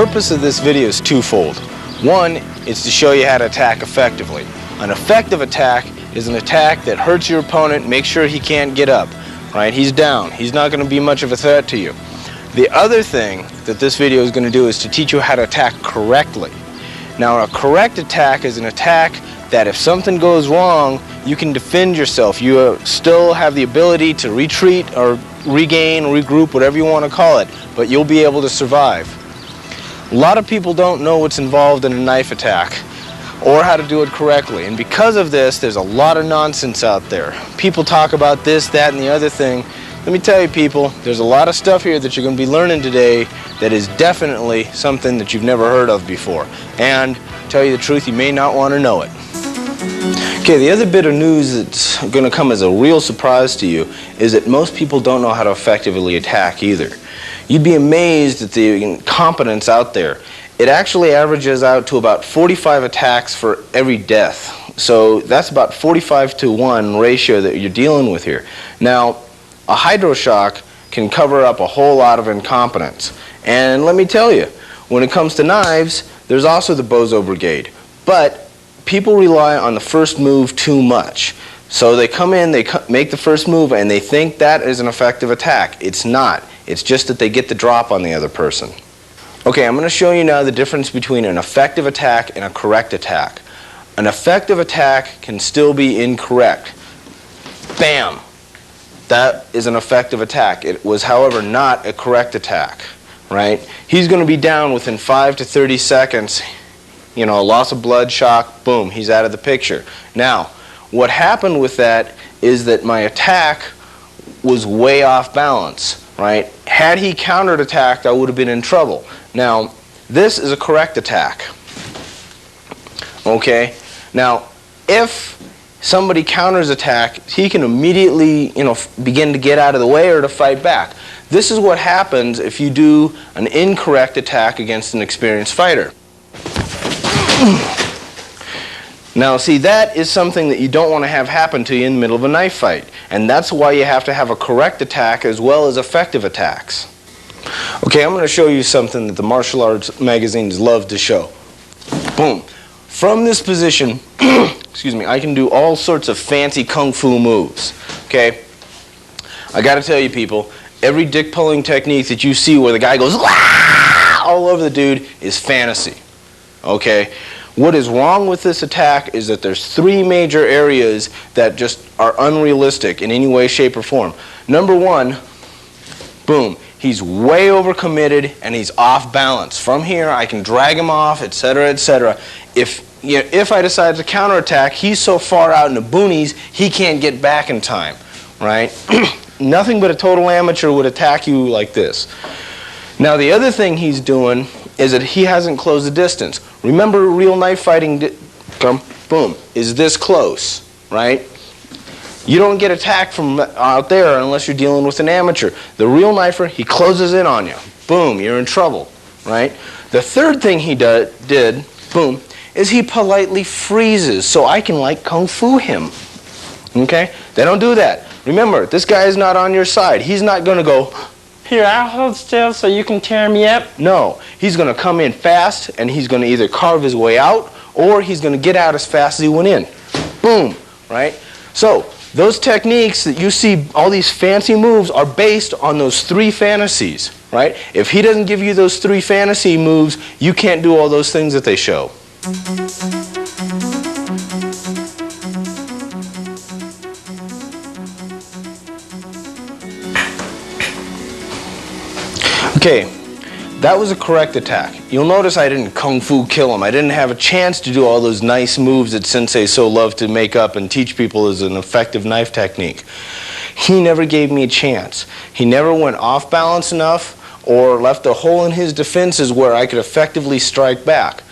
purpose of this video is twofold. One is to show you how to attack effectively. An effective attack is an attack that hurts your opponent, makes sure he can't get up. Right? He's down. He's not going to be much of a threat to you. The other thing that this video is going to do is to teach you how to attack correctly. Now, a correct attack is an attack that if something goes wrong, you can defend yourself. You still have the ability to retreat or regain, regroup, whatever you want to call it, but you'll be able to survive. A lot of people don't know what's involved in a knife attack or how to do it correctly, and because of this, there's a lot of nonsense out there. People talk about this, that, and the other thing. Let me tell you, people, there's a lot of stuff here that you're going to be learning today that is definitely something that you've never heard of before. And to tell you the truth, you may not want to know it. Okay, the other bit of news that's going to come as a real surprise to you is that most people don't know how to effectively attack either. You'd be amazed at the incompetence out there. It actually averages out to about 45 attacks for every death. So that's about 45-to-1 ratio that you're dealing with here. Now, a hydroshock can cover up a whole lot of incompetence. And let me tell you, when it comes to knives, there's also the Bozo Brigade. But people rely on the first move too much. So they come in, they make the first move, and they think that is an effective attack. It's not. It's just that they get the drop on the other person. Okay, I'm going to show you now the difference between an effective attack and a correct attack. An effective attack can still be incorrect. Bam! That is an effective attack. It was, however, not a correct attack, right? He's going to be down within 5 to 30 seconds. You know, loss of blood, shock, boom, he's out of the picture. Now, what happened with that is that my attack was way off balance, right? Had he countered-attacked, I would have been in trouble. Now, this is a correct attack. Okay? Now, if somebody counters attack, he can immediately, begin to get out of the way or to fight back. This is what happens if you do an incorrect attack against an experienced fighter. Now, see, that is something that you don't want to have happen to you in the middle of a knife fight. And that's why you have to have a correct attack as well as effective attacks. Okay, I'm going to show you something that the martial arts magazines love to show. Boom. From this position, excuse me, I can do all sorts of fancy kung fu moves. Okay? I got to tell you, people, every dick-pulling technique that you see where the guy goes all over the dude is fantasy. Okay? What is wrong with this attack is that there's 3 major areas that just are unrealistic in any way, shape, or form. Number 1, boom, he's way overcommitted and he's off balance. From here, I can drag him off, etc., etc. If I decide to counterattack, he's so far out in the boonies, he can't get back in time, right? Nothing but a total amateur would attack you like this. Now, the other thing he's doing is that he hasn't closed the distance. Remember, real knife fighting, boom, is this close, right? You don't get attacked from out there unless you're dealing with an amateur. The real knifer, he closes in on you. Boom, you're in trouble, right? The third thing he did, boom, is he politely freezes so I can like kung fu him. Okay? They don't do that. Remember, this guy is not on your side. He's not going to go, here, I'll hold still so you can tear me up. No, he's going to come in fast and he's going to either carve his way out or he's going to get out as fast as he went in. Boom, right? So, those techniques that you see, all these fancy moves, are based on those 3 fantasies, right? If he doesn't give you those 3 fantasy moves, you can't do all those things that they show. Okay, that was a correct attack. You'll notice I didn't kung fu kill him. I didn't have a chance to do all those nice moves that sensei so loved to make up and teach people as an effective knife technique. He never gave me a chance. He never went off balance enough or left a hole in his defenses where I could effectively strike back.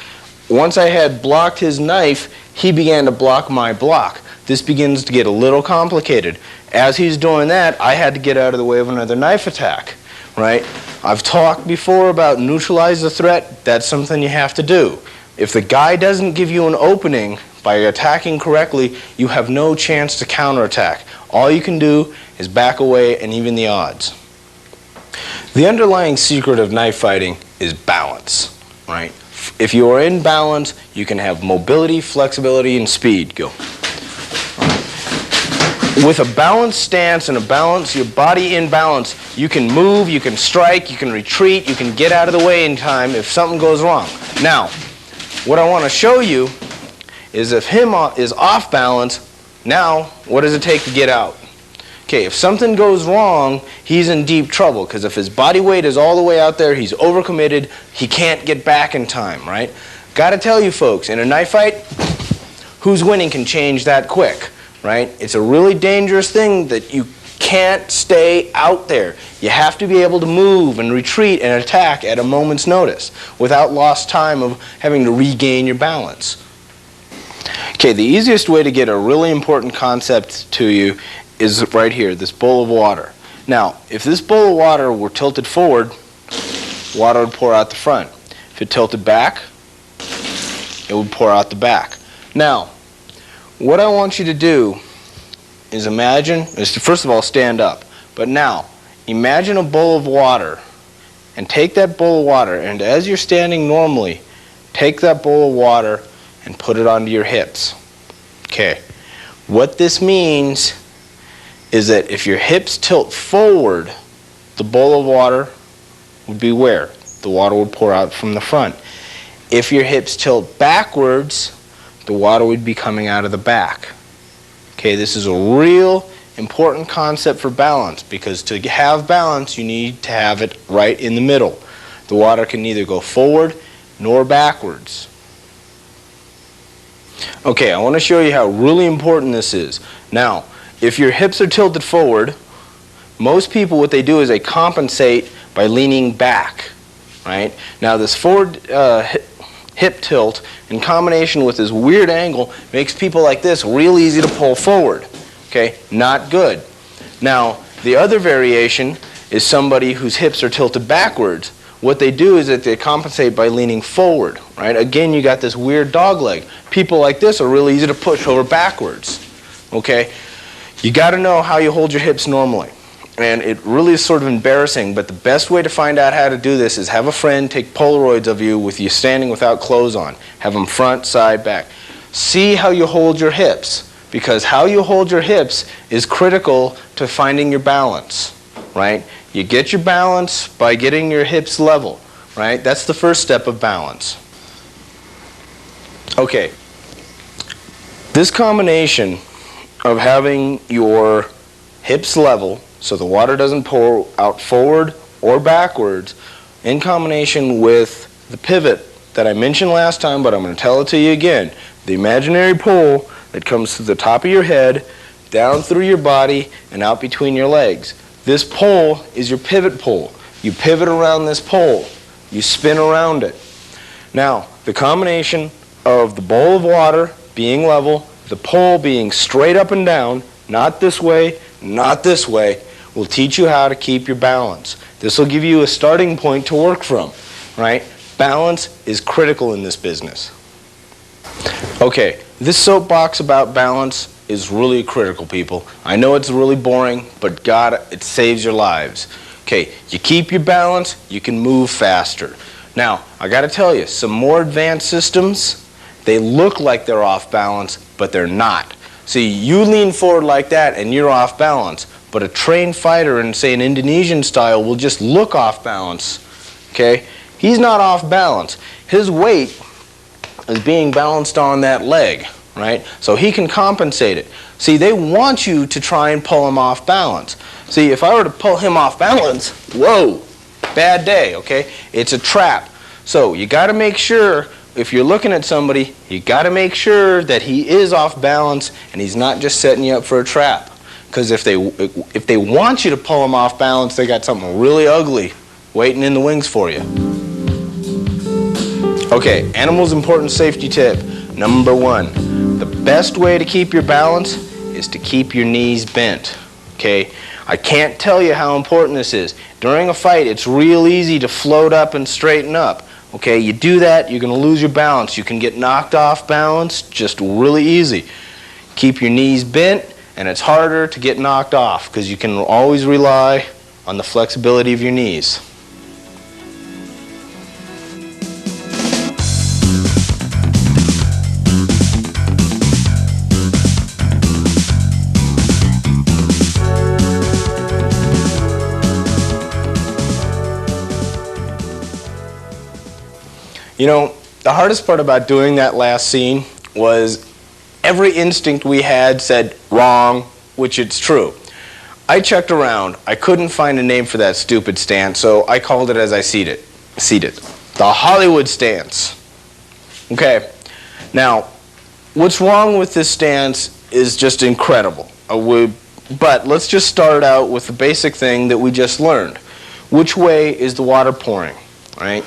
Once I had blocked his knife, he began to block my block. This begins to get a little complicated. As he's doing that, I had to get out of the way of another knife attack, right? I've talked before about neutralize the threat. That's something you have to do. If the guy doesn't give you an opening by attacking correctly, you have no chance to counterattack. All you can do is back away and even the odds. The underlying secret of knife fighting is balance. right? If you are in balance, you can have mobility, flexibility, and speed. Go. With a balanced stance and your body in balance, you can move, you can strike, you can retreat, you can get out of the way in time if something goes wrong. Now, what I want to show you is if him is off balance, now what does it take to get out? Okay, if something goes wrong, he's in deep trouble, because if his body weight is all the way out there, he's overcommitted, he can't get back in time, right? Got to tell you folks, in a knife fight, who's winning can change that quick. Right? It's a really dangerous thing that you can't stay out there. You have to be able to move and retreat and attack at a moment's notice without lost time of having to regain your balance. Okay, the easiest way to get a really important concept to you is right here, this bowl of water. Now, if this bowl of water were tilted forward, water would pour out the front. If it tilted back, it would pour out the back. Now, what I want you to do is first of all, stand up. But now, imagine a bowl of water, and take that bowl of water, and as you're standing normally, take that bowl of water and put it onto your hips. Okay. What this means is that if your hips tilt forward, the bowl of water would be where? The water would pour out from the front. If your hips tilt backwards, the water would be coming out of the back. Okay, this is a real important concept for balance, because to have balance, you need to have it right in the middle. The water can neither go forward nor backwards. Okay, I want to show you how really important this is. Now, if your hips are tilted forward, most people, what they do is they compensate by leaning back, right? Now, this forward hip tilt in combination with this weird angle makes people like this real easy to pull forward. Okay, not good. Now, the other variation is somebody whose hips are tilted backwards. What they do is that they compensate by leaning forward, right? Again, you got this weird dog leg. People like this are really easy to push over backwards. Okay, you got to know how you hold your hips normally. And it really is sort of embarrassing, but the best way to find out how to do this is have a friend take Polaroids of you with you standing without clothes on. Have them front, side, back. See how you hold your hips, because how you hold your hips is critical to finding your balance, right? You get your balance by getting your hips level, right? That's the first step of balance. Okay. This combination of having your hips level, so the water doesn't pour out forward or backwards, in combination with the pivot that I mentioned last time, but I'm going to tell it to you again. The imaginary pull that comes through the top of your head, down through your body, and out between your legs. This pole is your pivot pole. You pivot around this pole. You spin around it. Now, the combination of the bowl of water being level, the pole being straight up and down, not this way, not this way, will teach you how to keep your balance. This will give you a starting point to work from, right? Balance is critical in this business. Okay, this soapbox about balance is really critical, people. I know it's really boring, but God, it saves your lives. Okay, you keep your balance, you can move faster. Now, I got to tell you, some more advanced systems, they look like they're off balance, but they're not. See, you lean forward like that and you're off balance, but a trained fighter in, say, an Indonesian style will just look off balance, okay? He's not off balance. His weight is being balanced on that leg, right? So he can compensate it. See, they want you to try and pull him off balance. See, if I were to pull him off balance, whoa, bad day, okay? It's a trap. So you got to make sure, if you're looking at somebody, you got to make sure that he is off balance and he's not just setting you up for a trap. Because if they want you to pull him off balance, they got something really ugly waiting in the wings for you. Okay, animals' important safety tip. Number 1, the best way to keep your balance is to keep your knees bent. Okay, I can't tell you how important this is. During a fight, it's real easy to float up and straighten up. Okay, you do that, you're going to lose your balance. You can get knocked off balance just really easy. Keep your knees bent, and it's harder to get knocked off because you can always rely on the flexibility of your knees. You know, the hardest part about doing that last scene was every instinct we had said wrong, which it's true. I checked around. I couldn't find a name for that stupid stance, so I called it as I see it. The Hollywood stance. Okay. Now, what's wrong with this stance is just incredible. But let's just start out with the basic thing that we just learned. Which way is the water pouring? Right?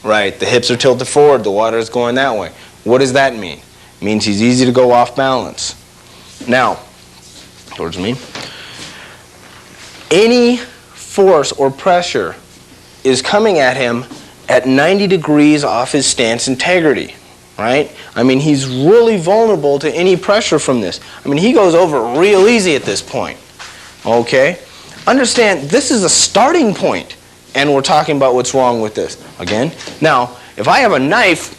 Right. The hips are tilted forward. The water is going that way. What does that mean? It means he's easy to go off balance. Now, towards me. Any force or pressure is coming at him at 90 degrees off his stance integrity, right? I mean, he's really vulnerable to any pressure from this. I mean, he goes over real easy at this point, okay? Understand, this is a starting point, and we're talking about what's wrong with this. Again, now, if I have a knife,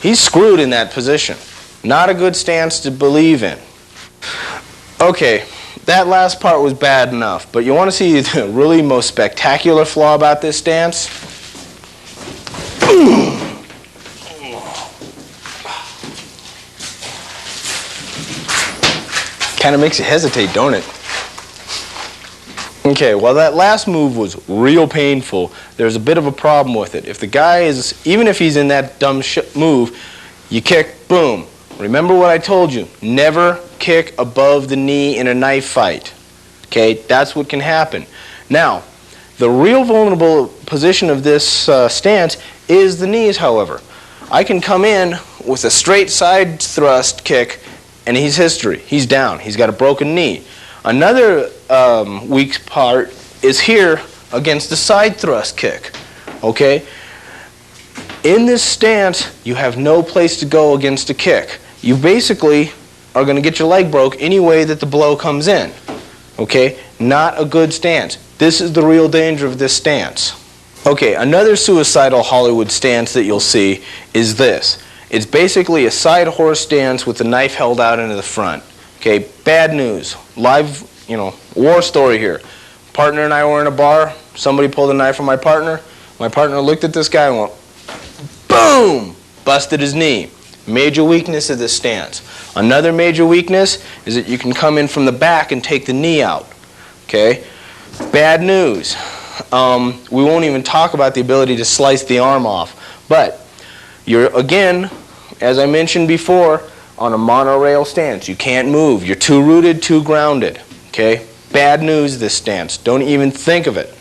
he's screwed in that position. Not a good stance to believe in. Okay. That last part was bad enough, but you want to see the really most spectacular flaw about this stance? Kind of makes you hesitate, don't it? Okay, well that last move was real painful. There's a bit of a problem with it. If the guy is, even if he's in that dumb move, you kick, boom. Remember what I told you, never kick above the knee in a knife fight. Okay, that's what can happen. Now, the real vulnerable position of this stance is the knees, however. I can come in with a straight side thrust kick and he's history. He's down. He's got a broken knee. Another weak part is here against the side thrust kick. Okay? In this stance, you have no place to go against a kick. You basically are going to get your leg broke any way that the blow comes in. Okay? Not a good stance. This is the real danger of this stance. Okay, another suicidal Hollywood stance that you'll see is this. It's basically a side horse stance with the knife held out into the front. Okay, bad news. Live, war story here. Partner and I were in a bar. Somebody pulled a knife from my partner. My partner looked at this guy and went, boom! Busted his knee. Major weakness of this stance. Another major weakness is that you can come in from the back and take the knee out. Okay? Bad news. We won't even talk about the ability to slice the arm off. But you're, again, as I mentioned before, on a monorail stance. You can't move. You're too rooted, too grounded. Okay? Bad news, this stance. Don't even think of it.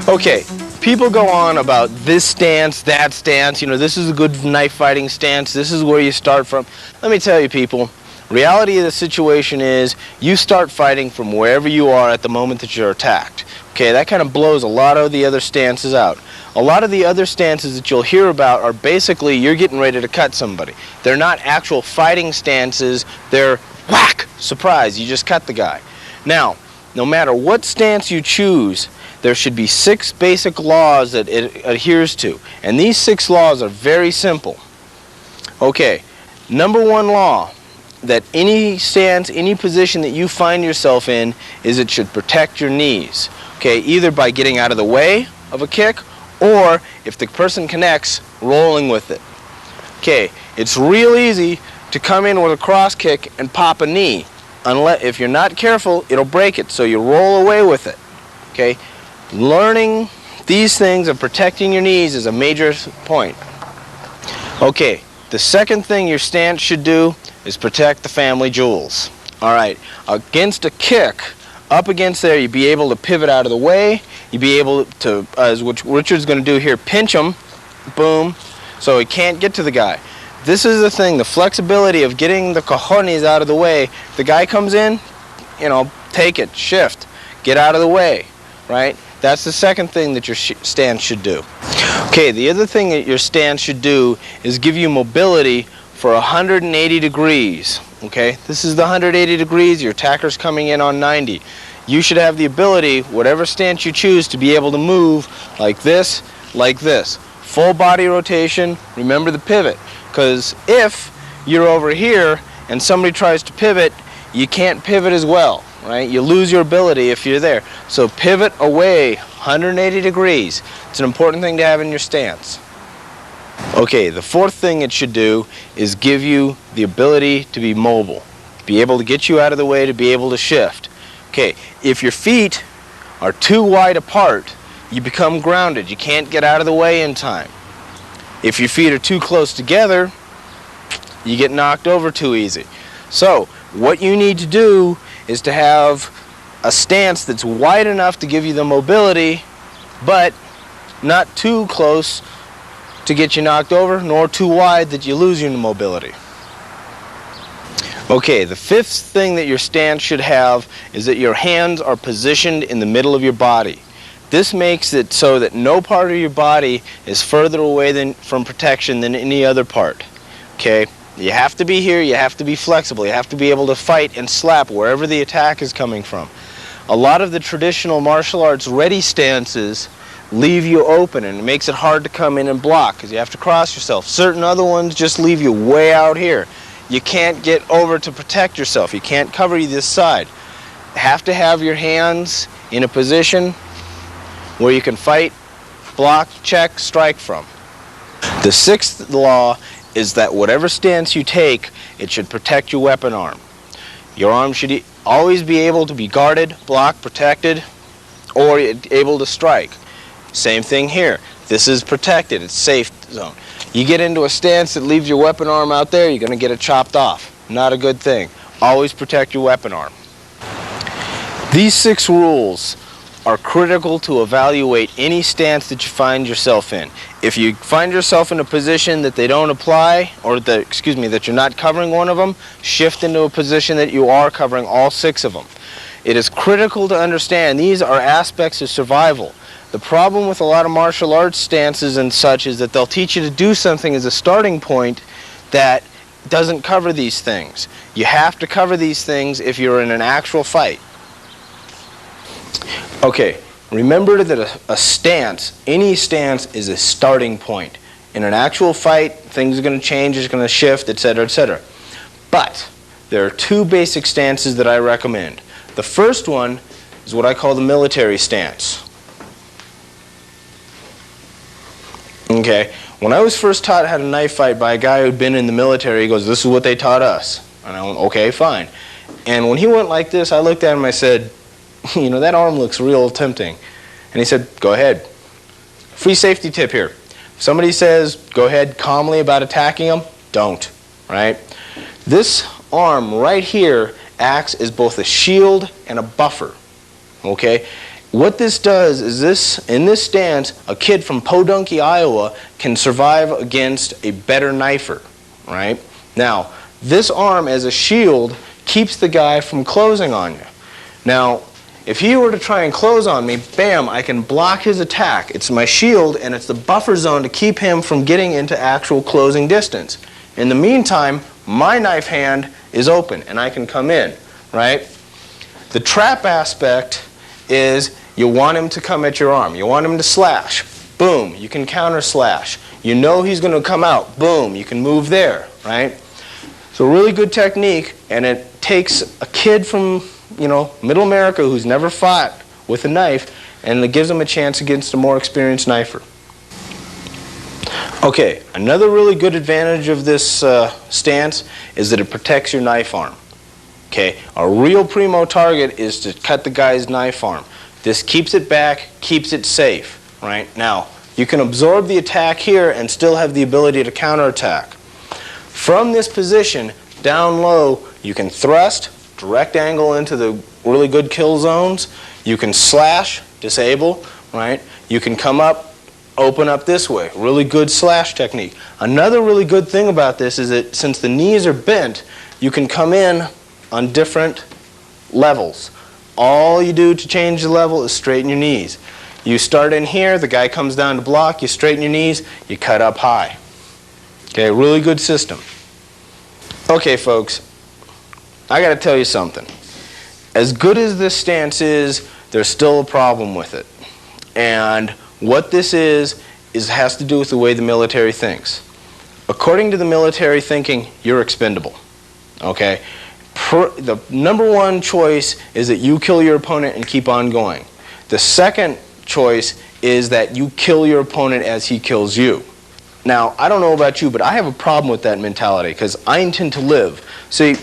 Okay. People go on about this stance, that stance, this is a good knife fighting stance, this is where you start from. Let me tell you people, reality of the situation is you start fighting from wherever you are at the moment that you're attacked. Okay, that kind of blows a lot of the other stances out. A lot of the other stances that you'll hear about are basically you're getting ready to cut somebody. They're not actual fighting stances, they're whack, surprise, you just cut the guy. Now, no matter what stance you choose, there should be 6 basic laws that it adheres to. And these 6 laws are very simple. Okay, number 1 law, that any stance, any position that you find yourself in, is it should protect your knees. Okay, either by getting out of the way of a kick, or if the person connects, rolling with it. Okay, it's real easy to come in with a cross kick and pop a knee. Unless, if you're not careful, it'll break it, so you roll away with it. Okay? Learning these things and protecting your knees is a major point. Okay, the second thing your stance should do is protect the family jewels. Alright, against a kick, up against there, you'd be able to pivot out of the way. You'd be able to, as what Richard's going to do here, pinch him, boom, so he can't get to the guy. This is the thing, the flexibility of getting the cojones out of the way. The guy comes in, take it, shift, get out of the way, right? That's the second thing that your stance should do. Okay, the other thing that your stance should do is give you mobility for 180 degrees. Okay, this is the 180 degrees, your attacker's coming in on 90. You should have the ability, whatever stance you choose, to be able to move like this. Full body rotation, remember the pivot. Because if you're over here and somebody tries to pivot, you can't pivot as well. Right? You lose your ability if you're there. So pivot away 180 degrees. It's an important thing to have in your stance. Okay, the fourth thing it should do is give you the ability to be mobile, be able to get you out of the way, to be able to shift. Okay, if your feet are too wide apart, you become grounded. You can't get out of the way in time. If your feet are too close together, you get knocked over too easy. So what you need to do is to have a stance that's wide enough to give you the mobility, but not too close to get you knocked over, nor too wide that you lose your mobility. Okay, the fifth thing that your stance should have is that your hands are positioned in the middle of your body. This makes it so that no part of your body is further away from protection than any other part. Okay, you have to be here, you have to be flexible, you have to be able to fight and slap wherever the attack is coming from. A lot of the traditional martial arts ready stances leave you open, and it makes it hard to come in and block because you have to cross yourself. Certain other ones just leave you way out here. You can't get over to protect yourself. You can't cover this side. You have to have your hands in a position where you can fight, block, check, strike from. The sixth law is that whatever stance you take, it should protect your weapon arm. Your arm should always be able to be guarded, blocked, protected, or able to strike. Same thing here. This is protected. It's safe zone. You get into a stance that leaves your weapon arm out there, you're going to get it chopped off. Not a good thing. Always protect your weapon arm. These 6 rules are critical to evaluate any stance that you find yourself in. If you find yourself in a position that they don't apply, or that you're not covering one of them, shift into a position that you are covering all 6 of them. It is critical to understand these are aspects of survival. The problem with a lot of martial arts stances and such is that they'll teach you to do something as a starting point that doesn't cover these things. You have to cover these things if you're in an actual fight. Okay, remember that a stance, any stance, is a starting point. In an actual fight, things are going to change, it's going to shift, etc., etc. But there are 2 basic stances that I recommend. The first one is what I call the military stance. Okay, when I was first taught how to knife fight by a guy who'd been in the military, he goes, "This is what they taught us." And I went, "Okay, fine." And when he went like this, I looked at him and I said, "You know, that arm looks real tempting." And he said, "Go ahead." Free safety tip here. If somebody says, go ahead calmly about attacking them, don't, right? This arm right here acts as both a shield and a buffer, okay? What this does is in this stance, a kid from Podunky, Iowa can survive against a better knifer, right? Now, this arm as a shield keeps the guy from closing on you. Now, if he were to try and close on me, bam, I can block his attack. It's my shield and it's the buffer zone to keep him from getting into actual closing distance. In the meantime, my knife hand is open and I can come in, right? The trap aspect is you want him to come at your arm. You want him to slash. Boom, you can counter slash. You know he's going to come out. Boom, you can move there, right? So really good technique, and it takes a kid from, Middle America who's never fought with a knife, and it gives him a chance against a more experienced knifer. Okay, another really good advantage of this stance is that it protects your knife arm. Okay, a real primo target is to cut the guy's knife arm. This keeps it back, keeps it safe, right? Now, you can absorb the attack here and still have the ability to counterattack. From this position, down low, you can thrust, direct angle into the really good kill zones. You can slash, disable, right? You can come up, open up this way. Really good slash technique. Another really good thing about this is that since the knees are bent, you can come in on different levels. All you do to change the level is straighten your knees. You start in here, the guy comes down to block, you straighten your knees, you cut up high. Okay, really good system. Okay, folks, I got to tell you something. As good as this stance is, there's still a problem with it. And what this has to do with the way the military thinks. According to the military thinking, you're expendable. Okay? The number one choice is that you kill your opponent and keep on going. The second choice is that you kill your opponent as he kills you. Now, I don't know about you, but I have a problem with that mentality because I intend to live. See,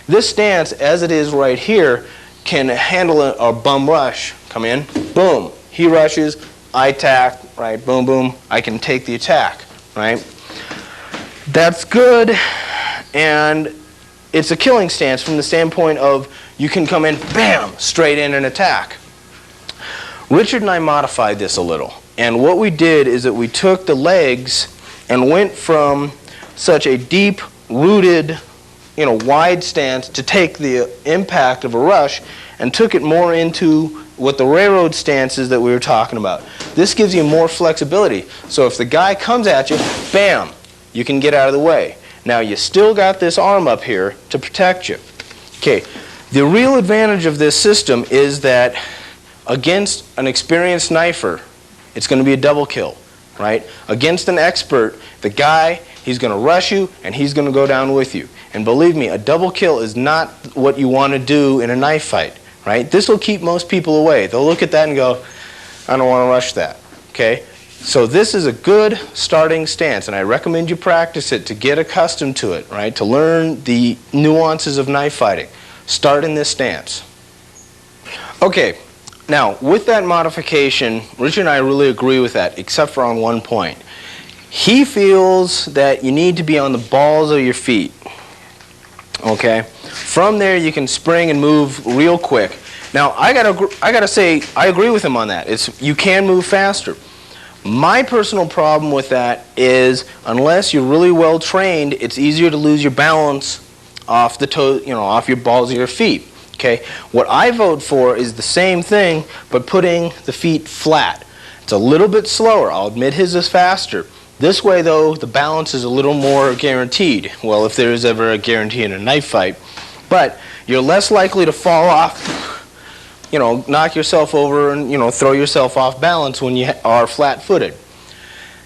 this stance, as it is right here, can handle a bum rush. Come in, boom, he rushes, I attack, right, boom, boom, I can take the attack, right? That's good, and it's a killing stance from the standpoint of you can come in, bam, straight in and attack. Richard and I modified this a little, and what we did is that we took the legs and went from such a deep-rooted, wide stance to take the impact of a rush and took it more into what the railroad stance is that we were talking about. This gives you more flexibility. So if the guy comes at you, bam, you can get out of the way. Now you still got this arm up here to protect you. Okay, the real advantage of this system is that against an experienced knifer, it's going to be a double kill, right? Against an expert, the guy, he's going to rush you and he's going to go down with you. And believe me, a double kill is not what you want to do in a knife fight, right? This will keep most people away. They'll look at that and go, I don't want to rush that, okay? So this is a good starting stance, and I recommend you practice it to get accustomed to it, right? To learn the nuances of knife fighting. Start in this stance. Okay, now with that modification, Richard and I really agree with that, except for on one point. He feels that you need to be on the balls of your feet. Okay? From there you can spring and move real quick. Now I gotta say I agree with him on that. You can move faster. My personal problem with that is unless you're really well trained, it's easier to lose your balance off the toe, off your balls of your feet. Okay? What I vote for is the same thing, but putting the feet flat. It's a little bit slower. I'll admit his is faster. This way, though, the balance is a little more guaranteed. Well, if there is ever a guarantee in a knife fight. But you're less likely to fall off, knock yourself over and, throw yourself off balance when you are flat-footed.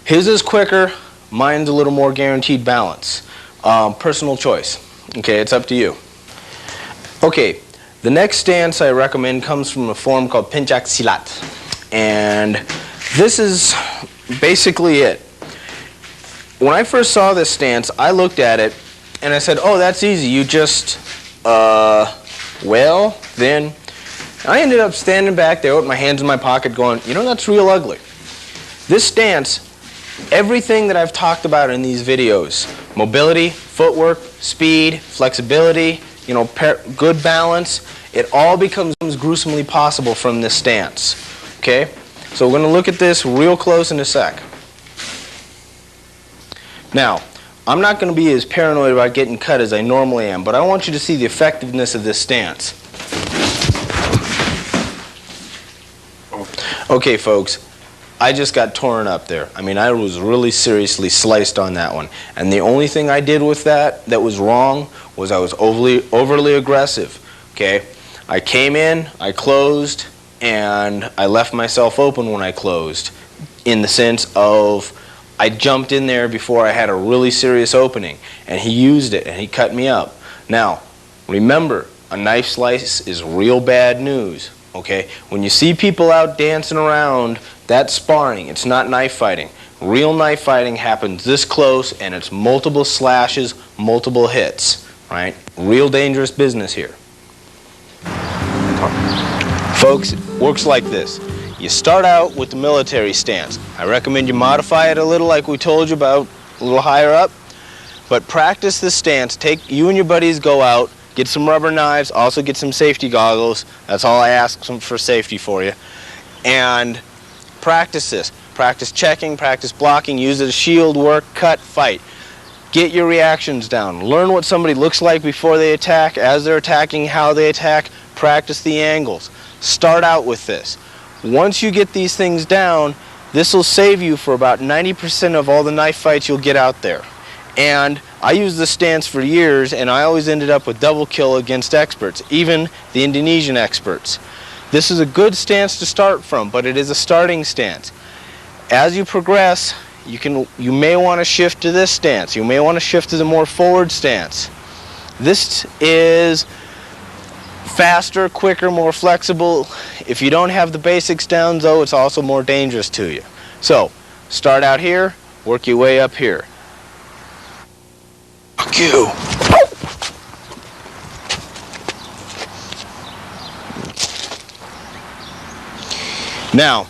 His is quicker. Mine's a little more guaranteed balance. Personal choice. Okay, it's up to you. Okay, the next stance I recommend comes from a form called Pencak Silat. And this is basically it. When I first saw this stance, I looked at it and I said, oh, that's easy. You just, well, then I ended up standing back there with my hands in my pocket going, that's real ugly. This stance, everything that I've talked about in these videos, mobility, footwork, speed, flexibility, good balance, it all becomes gruesomely possible from this stance. Okay? So we're going to look at this real close in a sec. Now, I'm not going to be as paranoid about getting cut as I normally am, but I want you to see the effectiveness of this stance. Okay, folks, I just got torn up there. I mean, I was really seriously sliced on that one. And the only thing I did with that was wrong was I was overly aggressive. Okay? I came in, I closed, and I left myself open when I closed, in the sense of I jumped in there before I had a really serious opening, and he used it, and he cut me up. Now, remember, a knife slice is real bad news, okay? When you see people out dancing around, that's sparring. It's not knife fighting. Real knife fighting happens this close, and it's multiple slashes, multiple hits, right? Real dangerous business here. Folks, it works like this. You start out with the military stance. I recommend you modify it a little like we told you about, a little higher up. But practice this stance. You and your buddies go out, get some rubber knives, also get some safety goggles. That's all I ask for safety for you. And practice this. Practice checking, practice blocking, use it as shield work, cut, fight. Get your reactions down. Learn what somebody looks like before they attack, as they're attacking, how they attack. Practice the angles. Start out with this. Once you get these things down, this will save you for about 90% of all the knife fights you'll get out there. And I used this stance for years, and I always ended up with double kill against experts, even the Indonesian experts. This is a good stance to start from, but it is a starting stance. As you progress, you may want to shift to this stance. You may want to shift to the more forward stance. This is Faster, quicker, more flexible. If you don't have the basics down though, it's also more dangerous to you. So, start out here, work your way up here. Fuck you. Now,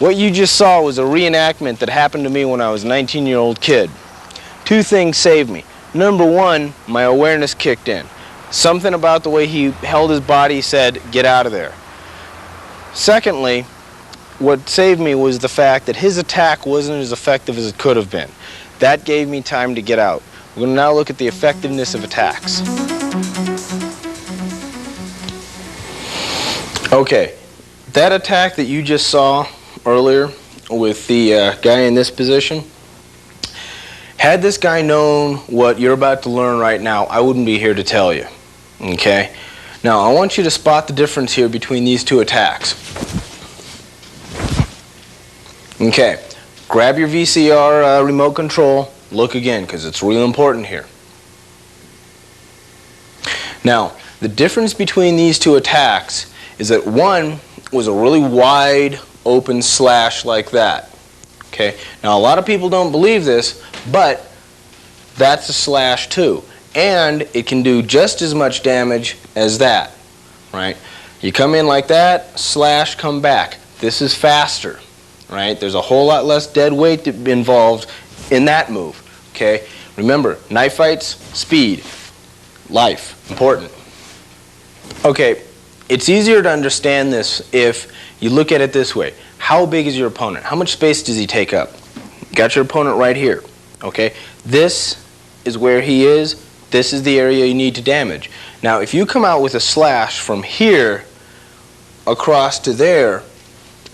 what you just saw was a reenactment that happened to me when I was a 19-year-old kid. Two things saved me. Number one, my awareness kicked in. Something about the way he held his body said, get out of there. Secondly, what saved me was the fact that his attack wasn't as effective as it could have been. That gave me time to get out. We're going to now look at the effectiveness of attacks. Okay, that attack that you just saw earlier with the guy in this position, had this guy known what you're about to learn right now, I wouldn't be here to tell you. Okay? Now, I want you to spot the difference here between these two attacks. Okay, grab your VCR remote control, look again, because it's real important here. Now, the difference between these two attacks is that one was a really wide open slash like that. Okay, now a lot of people don't believe this, but that's a slash too. And it can do just as much damage as that, right? You come in like that, slash, come back. This is faster, right? There's a whole lot less dead weight involved in that move, okay? Remember, knife fights, speed, life, important. Okay, it's easier to understand this if you look at it this way. How big is your opponent? How much space does he take up? You got your opponent right here, okay? This is where he is. This is the area you need to damage. Now, if you come out with a slash from here across to there,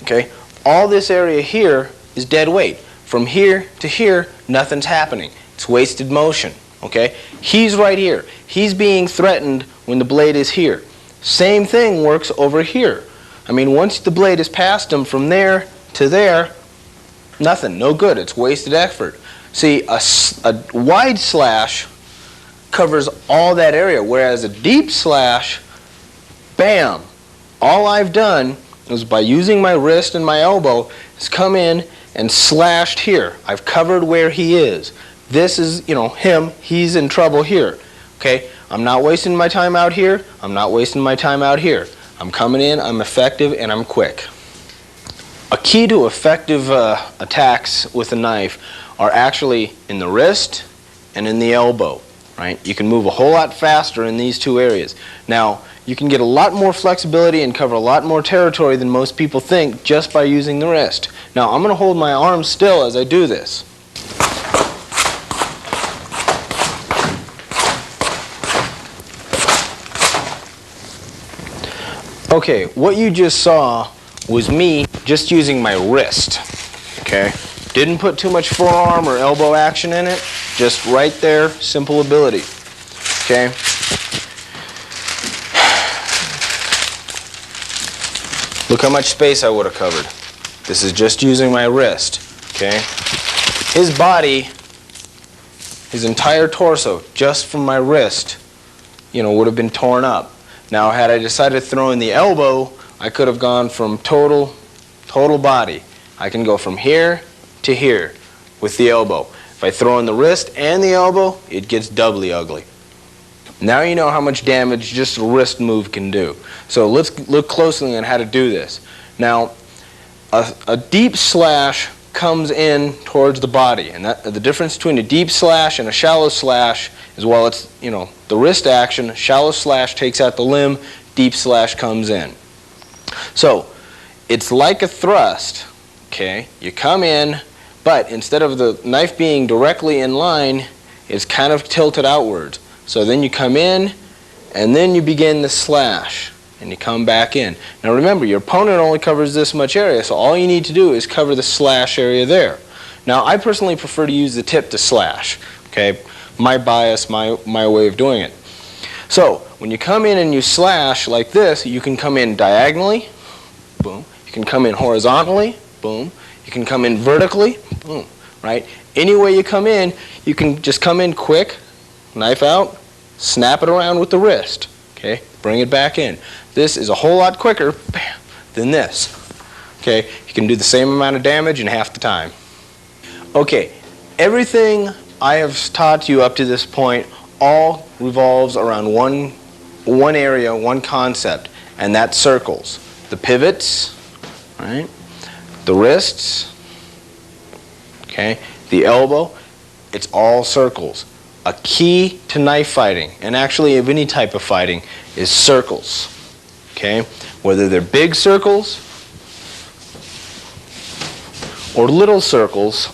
okay, all this area here is dead weight. From here to here, nothing's happening. It's wasted motion, okay? He's right here. He's being threatened when the blade is here. Same thing works over here. I mean, once the blade is past him from there to there, nothing, no good. It's wasted effort. See, a wide slash covers all that area, whereas a deep slash, bam, all I've done is by using my wrist and my elbow is come in and slashed here. I've covered where he is. This is, you know, him, he's in trouble here. Okay, I'm not wasting my time out here, I'm not wasting my time out here. I'm coming in, I'm effective, and I'm quick. A key to effective attacks with a knife are actually in the wrist and in the elbow, right? You can move a whole lot faster in these two areas. Now, you can get a lot more flexibility and cover a lot more territory than most people think just by using the wrist. Now, I'm going to hold my arm still as I do this. Okay, what you just saw was me just using my wrist, okay? Didn't put too much forearm or elbow action in it, just right there, simple ability, okay? Look how much space I would have covered. This is just using my wrist, okay? His body, his entire torso, just from my wrist, you know, would have been torn up. Now, had I decided to throw in the elbow, I could have gone from total body. I can go from here to here with the elbow. If I throw in the wrist and the elbow, it gets doubly ugly. Now you know how much damage just a wrist move can do. So let's look closely on how to do this. Now, a deep slash comes in towards the body, and the difference between a deep slash and a shallow slash is, while it's, you know, the wrist action, shallow slash takes out the limb, deep slash comes in. So it's like a thrust, okay? You come in, but instead of the knife being directly in line, it's kind of tilted outwards. So then you come in, and then you begin the slash, and you come back in. Now remember, your opponent only covers this much area, so all you need to do is cover the slash area there. Now, I personally prefer to use the tip to slash, okay? My bias, my way of doing it. So, when you come in and you slash like this, you can come in diagonally, boom. You can come in horizontally, boom. You can come in vertically, boom, right? Any way you come in, you can just come in quick, knife out, snap it around with the wrist, okay? bring it back in. This is a whole lot quicker, bam, than this. Okay, you can do the same amount of damage in half the time. Okay, everything I have taught you up to this point all revolves around one area, one concept, and that's circles. The pivots, right? The wrists, okay? The elbow, it's all circles. A key to knife fighting, and actually of any type of fighting, is circles, okay? Whether they're big circles or little circles,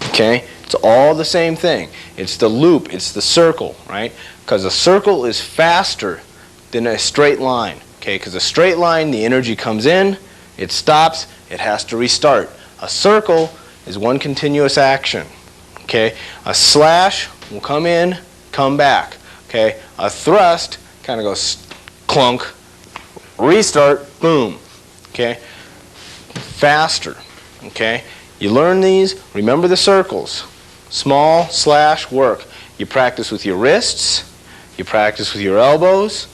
okay? It's all the same thing. It's the loop, it's the circle, right? Because a circle is faster than a straight line, okay? Because a straight line, the energy comes in, it stops, it has to restart. A circle is one continuous action, okay? A slash will come in, come back, okay? A thrust kind of goes clunk, restart, boom, okay? Faster, okay? You learn these, remember the circles. Small, slash, work. You practice with your wrists, you practice with your elbows,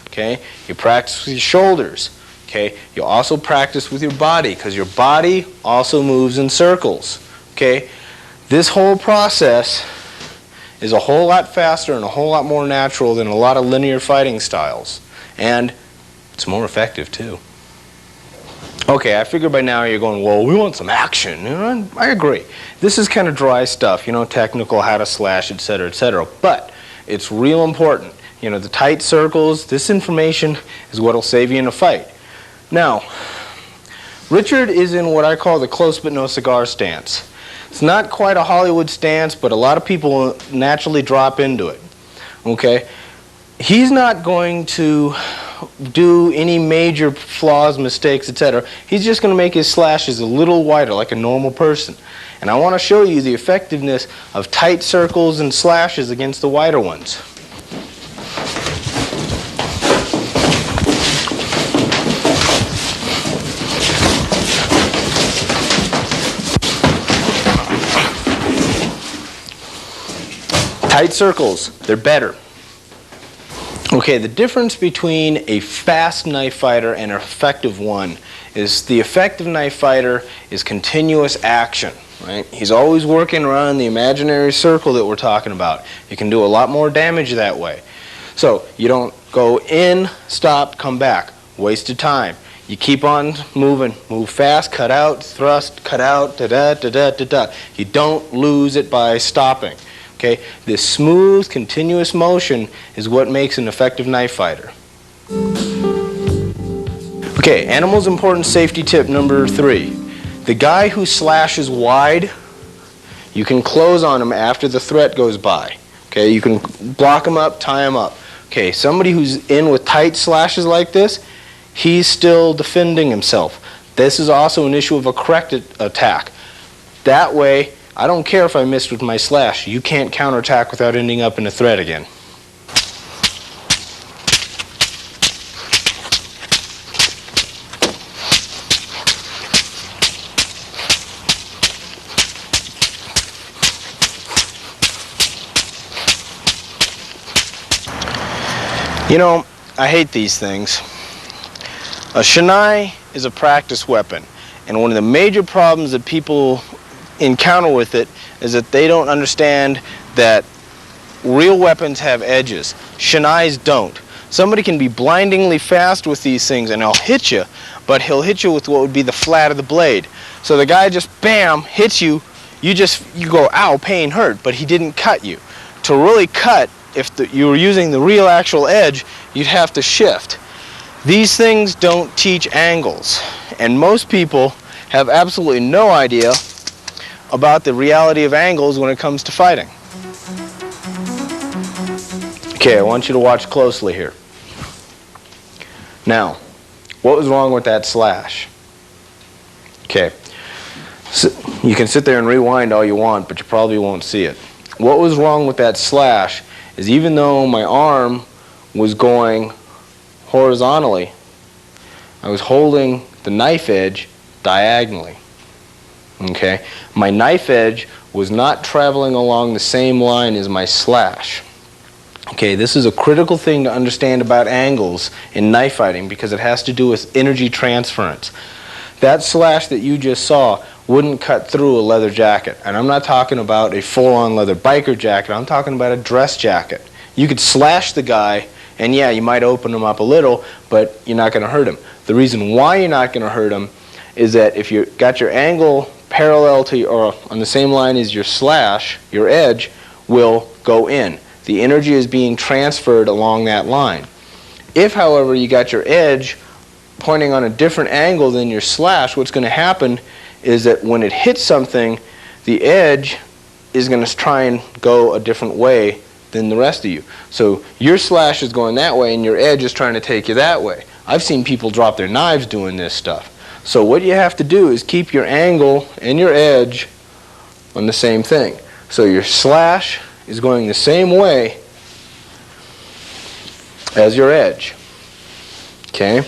okay? You practice with your shoulders, okay? You also practice with your body, because your body also moves in circles, okay? This whole process is a whole lot faster and a whole lot more natural than a lot of linear fighting styles. And it's more effective, too. Okay, I figure by now you're going, well, we want some action. You know, I agree. This is kind of dry stuff, you know, technical, how to slash, etc., etc. But it's real important. You know, the tight circles, this information is what will save you in a fight. Now, Richard is in what I call the close but no cigar stance. It's not quite a Hollywood stance, but a lot of people naturally drop into it. Okay? He's not going to do any major flaws, mistakes, etc. He's just going to make his slashes a little wider, like a normal person. And I want to show you the effectiveness of tight circles and slashes against the wider ones. Tight circles, they're better. Okay, the difference between a fast knife fighter and an effective one is the effective knife fighter is continuous action, right? He's always working around the imaginary circle that we're talking about. You can do a lot more damage that way. So you don't go in, stop, come back. Wasted time. You keep on moving. Move fast, cut out, thrust, cut out, da-da-da-da-da-da. You don't lose it by stopping. Okay? This smooth, continuous motion is what makes an effective knife fighter. Okay, animals important safety tip number 3. The guy who slashes wide, you can close on him after the threat goes by. Okay, you can block him up, tie him up. Okay, somebody who's in with tight slashes like this, he's still defending himself. This is also an issue of a correct attack. That way, I don't care if I missed with my slash. You can't counterattack without ending up in a threat again. You know, I hate these things. A shinai is a practice weapon, and one of the major problems that people encounter with it is that they don't understand that real weapons have edges. Shinais don't. Somebody can be blindingly fast with these things and he'll hit you, but he'll hit you with what would be the flat of the blade. So the guy just bam hits you, you go ow, pain, hurt, but he didn't cut you. To really cut, if you were using the real actual edge, you'd have to shift. These things don't teach angles, and most people have absolutely no idea about the reality of angles when it comes to fighting. Okay, I want you to watch closely here. Now, what was wrong with that slash? Okay, so you can sit there and rewind all you want, but you probably won't see it. What was wrong with that slash is even though my arm was going horizontally, I was holding the knife edge diagonally. Okay, my knife edge was not traveling along the same line as my slash. Okay, this is a critical thing to understand about angles in knife fighting because it has to do with energy transference. That slash that you just saw wouldn't cut through a leather jacket. And I'm not talking about a full-on leather biker jacket, I'm talking about a dress jacket. You could slash the guy, and yeah, you might open him up a little, but you're not going to hurt him. The reason why you're not going to hurt him is that if you've got your angle parallel to or on the same line as your slash, your edge will go in. The energy is being transferred along that line. If, however, you got your edge pointing on a different angle than your slash, what's going to happen is that when it hits something, the edge is going to try and go a different way than the rest of you. So your slash is going that way and your edge is trying to take you that way. I've seen people drop their knives doing this stuff. So what you have to do is keep your angle and your edge on the same thing. So your slash is going the same way as your edge. Okay?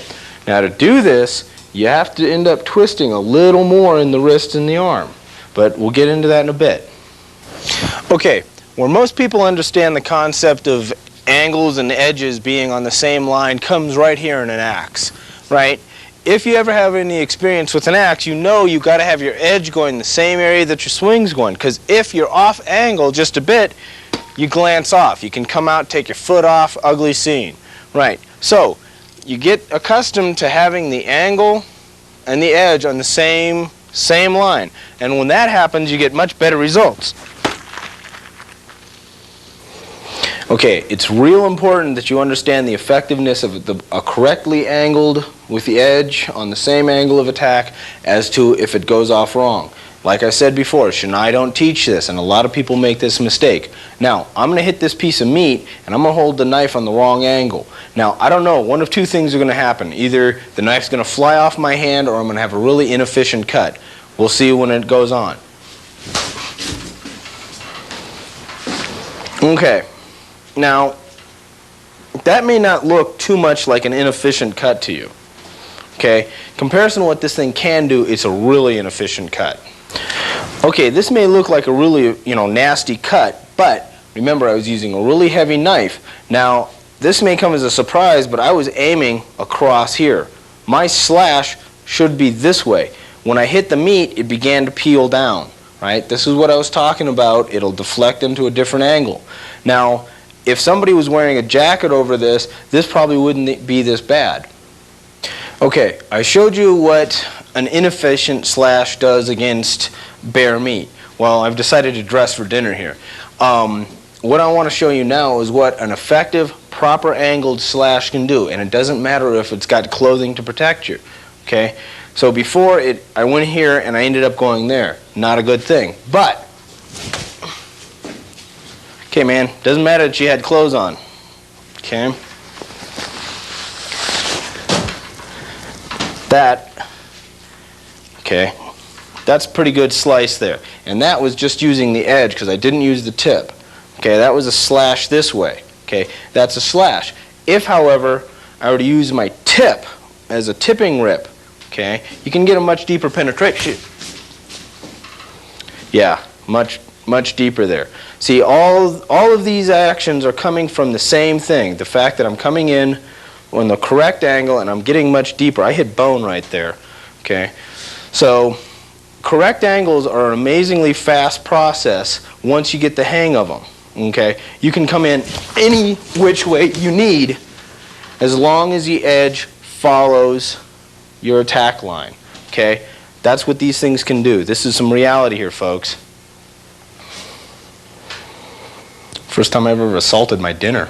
Now to do this, you have to end up twisting a little more in the wrist and the arm. But we'll get into that in a bit. Okay, where most people understand the concept of angles and edges being on the same line comes right here in an axe, right? If you ever have any experience with an axe, you know you've got to have your edge going the same area that your swing's going, because if you're off angle just a bit, you glance off. You can come out, take your foot off, ugly scene. Right. So you get accustomed to having the angle and the edge on the same line. And when that happens, you get much better results. Okay, it's real important that you understand the effectiveness of a correctly angled with the edge on the same angle of attack as to if it goes off wrong. Like I said before, Shania don't teach this, and a lot of people make this mistake. Now, I'm going to hit this piece of meat, and I'm going to hold the knife on the wrong angle. Now, I don't know, one of two things are going to happen. Either the knife's going to fly off my hand, or I'm going to have a really inefficient cut. We'll see when it goes on. Okay. Now, that may not look too much like an inefficient cut to you. Okay? Comparison to what this thing can do, it's a really inefficient cut. Okay, this may look like a really, nasty cut, but remember I was using a really heavy knife. Now, this may come as a surprise, but I was aiming across here. My slash should be this way. When I hit the meat, it began to peel down, right? This is what I was talking about. It'll deflect into a different angle. Now, if somebody was wearing a jacket over this, this probably wouldn't be this bad. Okay, I showed you what an inefficient slash does against bare meat. Well, I've decided to dress for dinner here. What I want to show you now is what an effective, proper angled slash can do. And it doesn't matter if it's got clothing to protect you. Okay? So before I went here and I ended up going there. Not a good thing. But, okay man, doesn't matter that you had clothes on. Okay? Okay, that's a pretty good slice there. And that was just using the edge because I didn't use the tip. Okay, that was a slash this way. Okay, that's a slash. If, however, I were to use my tip as a tipping rip, okay, you can get a much deeper penetration. Yeah, much deeper there. See, all of these actions are coming from the same thing. The fact that I'm coming in on the correct angle and I'm getting much deeper. I hit bone right there. Okay, so correct angles are an amazingly fast process once you get the hang of them. Okay, you can come in any which way you need as long as the edge follows your attack line. Okay, that's what these things can do. This is some reality here, folks. First time I've ever assaulted my dinner.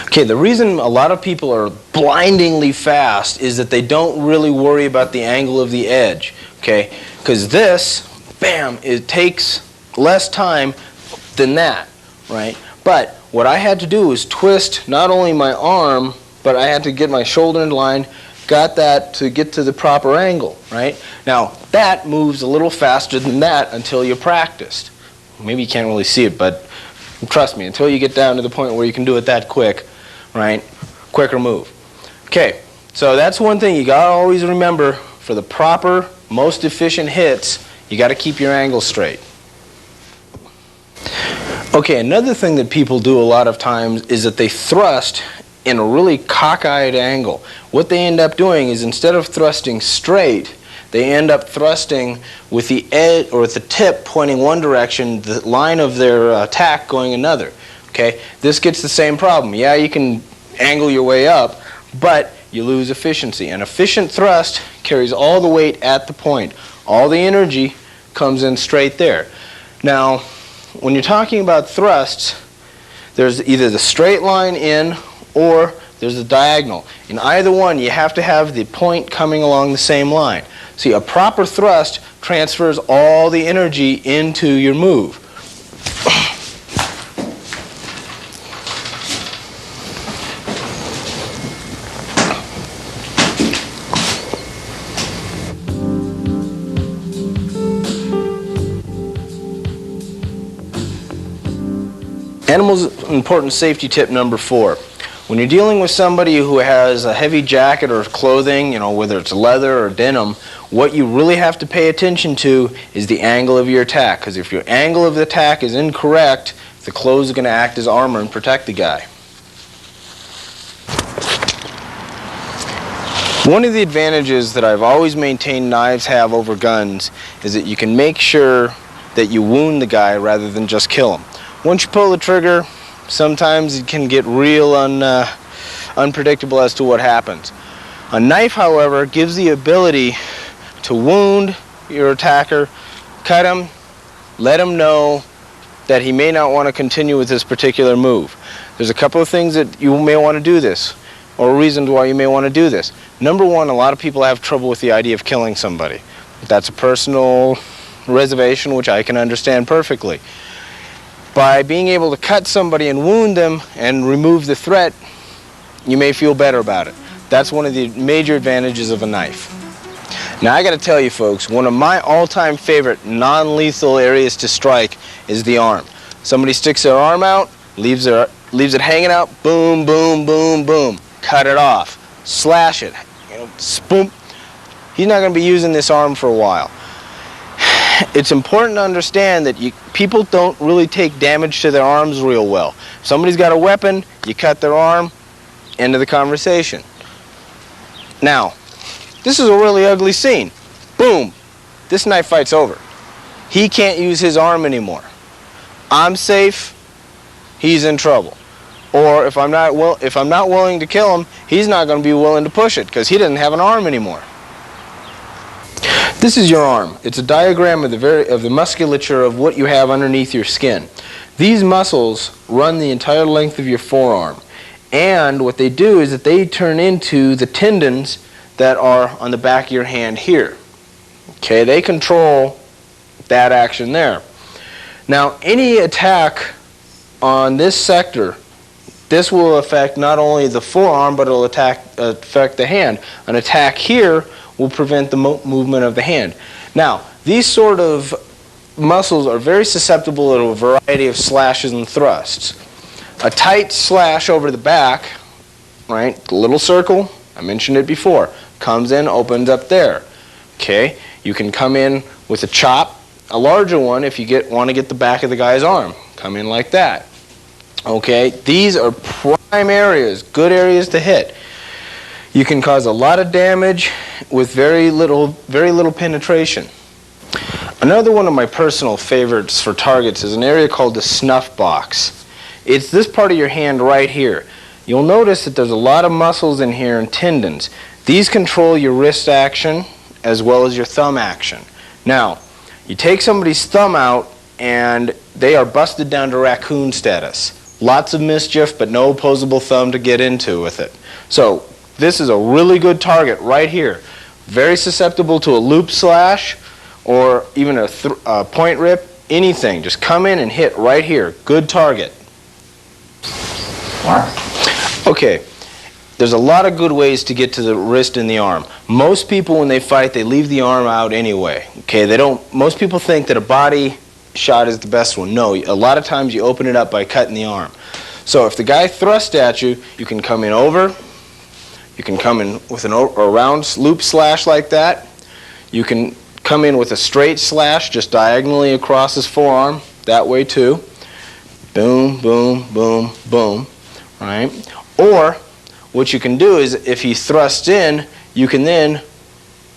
Okay, the reason a lot of people are blindingly fast is that they don't really worry about the angle of the edge. Okay, because this, bam, it takes less time than that, right? But what I had to do was twist not only my arm, but I had to get my shoulder in line, got that to get to the proper angle, right? Now, that moves a little faster than that until you're practiced. Maybe you can't really see it, but trust me, until you get down to the point where you can do it that quick, right? Quicker move. Okay, so that's one thing you got to always remember. For the proper, most efficient hits, you got to keep your angle straight. Okay, another thing that people do a lot of times is that they thrust in a really cockeyed angle. What they end up doing is instead of thrusting straight, they end up thrusting with the edge or with the tip pointing one direction, the line of their attack going another. Okay, this gets the same problem. Yeah, you can angle your way up, but you lose efficiency. An efficient thrust carries all the weight at the point. All the energy comes in straight there. Now, when you're talking about thrusts, there's either the straight line in or there's the diagonal. In either one, you have to have the point coming along the same line. See, a proper thrust transfers all the energy into your move. Animals, important safety tip number 4. When you're dealing with somebody who has a heavy jacket or clothing, whether it's leather or denim, what you really have to pay attention to is the angle of your attack. Because if your angle of the attack is incorrect, the clothes are going to act as armor and protect the guy. One of the advantages that I've always maintained knives have over guns is that you can make sure that you wound the guy rather than just kill him. Once you pull the trigger, sometimes it can get real unpredictable as to what happens. A knife, however, gives the ability to wound your attacker, cut him, let him know that he may not want to continue with this particular move. There's a couple of things that you may want to do this, or reasons why you may want to do this. Number one, a lot of people have trouble with the idea of killing somebody. That's a personal reservation, which I can understand perfectly. By being able to cut somebody and wound them and remove the threat, you may feel better about it. That's one of the major advantages of a knife. Now I got to tell you folks, one of my all-time favorite non-lethal areas to strike is the arm. Somebody sticks their arm out, leaves it hanging out, boom, boom, boom, boom. Cut it off. Slash it. Spoom. He's not going to be using this arm for a while. It's important to understand that people don't really take damage to their arms real well. If somebody's got a weapon, you cut their arm, end of the conversation. Now, this is a really ugly scene. Boom. This knife fight's over. He can't use his arm anymore. I'm safe, he's in trouble. Or if I'm not willing to kill him, he's not going to be willing to push it because he doesn't have an arm anymore. This is your arm. It's a diagram of the musculature of what you have underneath your skin. These muscles run the entire length of your forearm. And what they do is that they turn into the tendons that are on the back of your hand here. Okay, they control that action there. Now, any attack on this sector, this will affect not only the forearm, but it'll affect the hand. An attack here will prevent the movement of the hand. Now, these sort of muscles are very susceptible to a variety of slashes and thrusts. A tight slash over the back, right, the little circle, I mentioned it before, comes in, opens up there. Okay, you can come in with a chop, a larger one if you want to get the back of the guy's arm. Come in like that. Okay, these are prime areas, good areas to hit. You can cause a lot of damage with very little penetration. Another one of my personal favorites for targets is an area called the snuff box. It's this part of your hand right here. You'll notice that there's a lot of muscles in here and tendons. These control your wrist action as well as your thumb action. Now, you take somebody's thumb out and they are busted down to raccoon status. Lots of mischief, but no opposable thumb to get into with it. So, this is a really good target right here. Very susceptible to a loop slash or even a point rip, anything. Just come in and hit right here. Good target. Okay, there's a lot of good ways to get to the wrist and the arm. Most people when they fight, they leave the arm out anyway. Okay, most people think that a body shot is the best one. No, a lot of times you open it up by cutting the arm. So if the guy thrusts at you, you can come in over. You can come in with a round loop slash like that. You can come in with a straight slash just diagonally across his forearm, that way too. Boom, boom, boom, boom, right? Or what you can do is if he thrusts in, you can then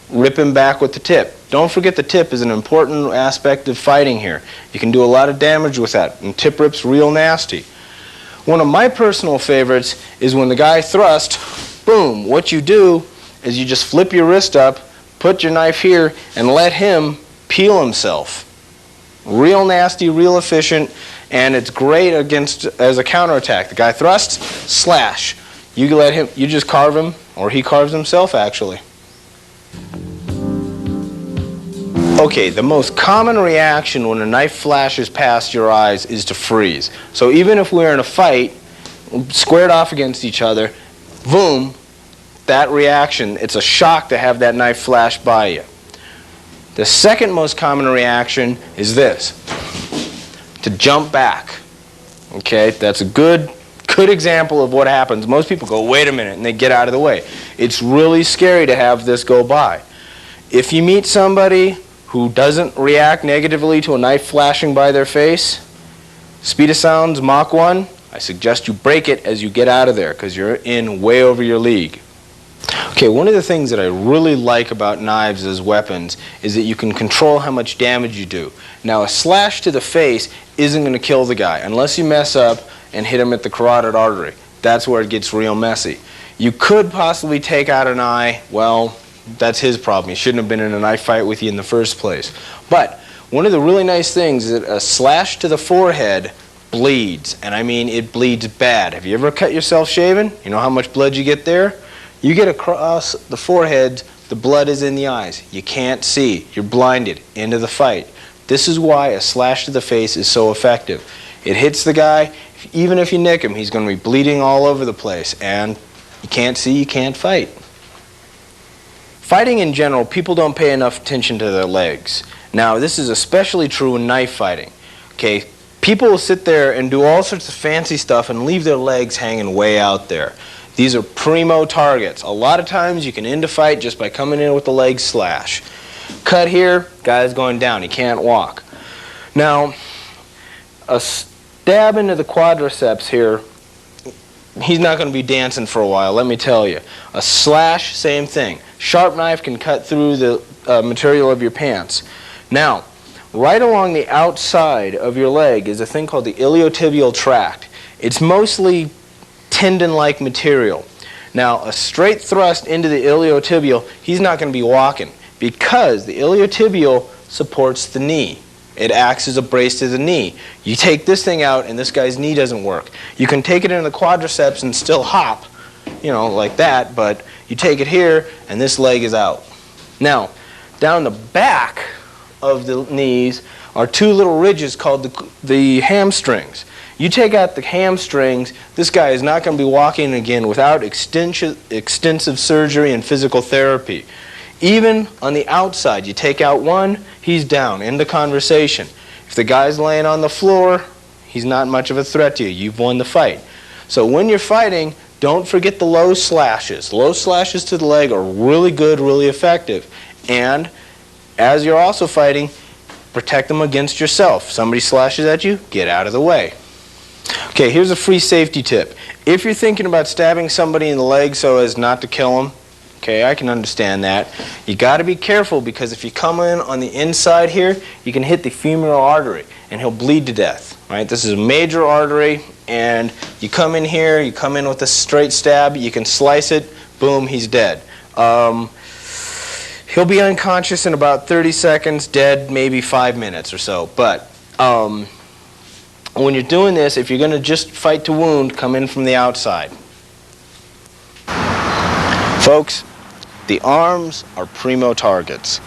rip him back with the tip. Don't forget the tip is an important aspect of fighting here. You can do a lot of damage with that, and tip rip's real nasty. One of my personal favorites is when the guy thrusts, boom, what you do is you just flip your wrist up, put your knife here, and let him peel himself. Real nasty, real efficient, and it's great as a counterattack. The guy thrusts, slash. You just carve him, or he carves himself actually. Okay, the most common reaction when a knife flashes past your eyes is to freeze. So even if we're in a fight, squared off against each other, boom, that reaction, it's a shock to have that knife flash by you. The second most common reaction is this, to jump back. Okay, that's a good example of what happens. Most people go, wait a minute, and they get out of the way. It's really scary to have this go by. If you meet somebody who doesn't react negatively to a knife flashing by their face, speed of sound's Mach 1, I suggest you break it as you get out of there because you're in way over your league. Okay, one of the things that I really like about knives as weapons is that you can control how much damage you do. Now, a slash to the face isn't going to kill the guy unless you mess up and hit him at the carotid artery. That's where it gets real messy. You could possibly take out an eye. Well, that's his problem. He shouldn't have been in a knife fight with you in the first place. But one of the really nice things is that a slash to the forehead bleeds, and I mean it bleeds bad. Have you ever cut yourself shaving? You know how much blood you get there? You get across the forehead, the blood is in the eyes. You can't see. You're blinded. End of the fight. This is why a slash to the face is so effective. It hits the guy. Even if you nick him, he's going to be bleeding all over the place, and you can't see, you can't fight. Fighting in general, people don't pay enough attention to their legs. Now, this is especially true in knife fighting. Okay, people will sit there and do all sorts of fancy stuff and leave their legs hanging way out there. These are primo targets. A lot of times you can end a fight just by coming in with the leg slash. Cut here, guy's going down. He can't walk. Now, a stab into the quadriceps here, he's not going to be dancing for a while, let me tell you. A slash, same thing. Sharp knife can cut through the material of your pants. Now, right along the outside of your leg is a thing called the iliotibial tract. It's mostly tendon-like material. Now, a straight thrust into the iliotibial, he's not going to be walking because the iliotibial supports the knee. It acts as a brace to the knee. You take this thing out and this guy's knee doesn't work. You can take it into the quadriceps and still hop, you know, like that, but you take it here and this leg is out. Now, down the back of the knees are two little ridges called the hamstrings. You take out the hamstrings, this guy is not going to be walking again without extensive surgery and physical therapy. Even on the outside, you take out one, he's down. End of conversation. If the guy's laying on the floor, he's not much of a threat to you. You've won the fight. So when you're fighting, don't forget the low slashes. Low slashes to the leg are really good, really effective. And as you're also fighting, protect them against yourself. Somebody slashes at you, get out of the way. Okay, here's a free safety tip. If you're thinking about stabbing somebody in the leg so as not to kill them, okay, I can understand that. You got to be careful because if you come in on the inside here, you can hit the femoral artery and he'll bleed to death. Right? This is a major artery, and you come in here, you come in with a straight stab, you can slice it, boom, he's dead. He'll be unconscious in about 30 seconds, dead maybe 5 minutes or so. But when you're doing this, if you're going to just fight to wound, come in from the outside. Folks, the arms are primo targets.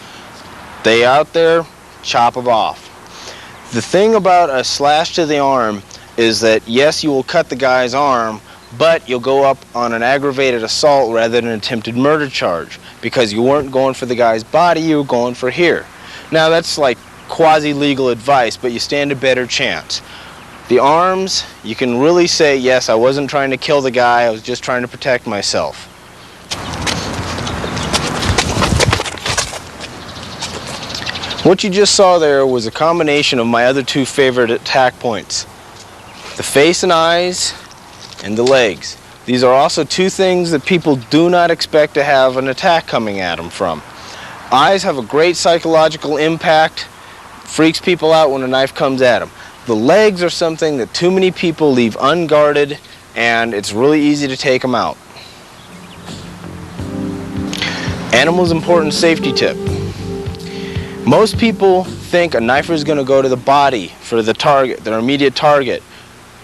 They out there, chop them off. The thing about a slash to the arm is that, yes, you will cut the guy's arm, but you'll go up on an aggravated assault rather than an attempted murder charge because you weren't going for the guy's body, you were going for here. Now, that's like quasi-legal advice, but you stand a better chance. The arms, you can really say, yes, I wasn't trying to kill the guy, I was just trying to protect myself. What you just saw there was a combination of my other two favorite attack points. The face and eyes and the legs. These are also two things that people do not expect to have an attack coming at them from. Eyes have a great psychological impact, freaks people out when a knife comes at them. The legs are something that too many people leave unguarded, and it's really easy to take them out. Animal's important safety tip. Most people think a knifer is going to go to the body for the target, their immediate target.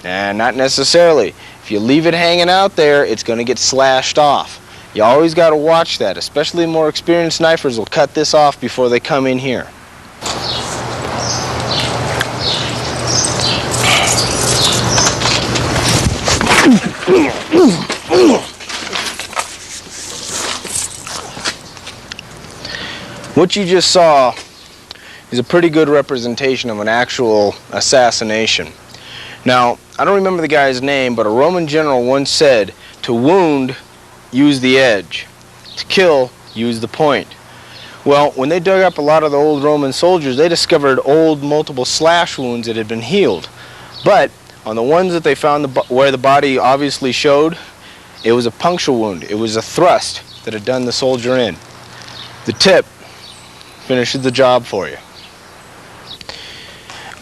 And not necessarily. If you leave it hanging out there, it's going to get slashed off. You always got to watch that, especially more experienced knifers will cut this off before they come in here. What you just saw is a pretty good representation of an actual assassination. Now, I don't remember the guy's name, but a Roman general once said, to wound, use the edge. To kill, use the point. Well, when they dug up a lot of the old Roman soldiers, they discovered old multiple slash wounds that had been healed. But on the ones that they found where the body obviously showed, it was a puncture wound. It was a thrust that had done the soldier in. The tip finishes the job for you.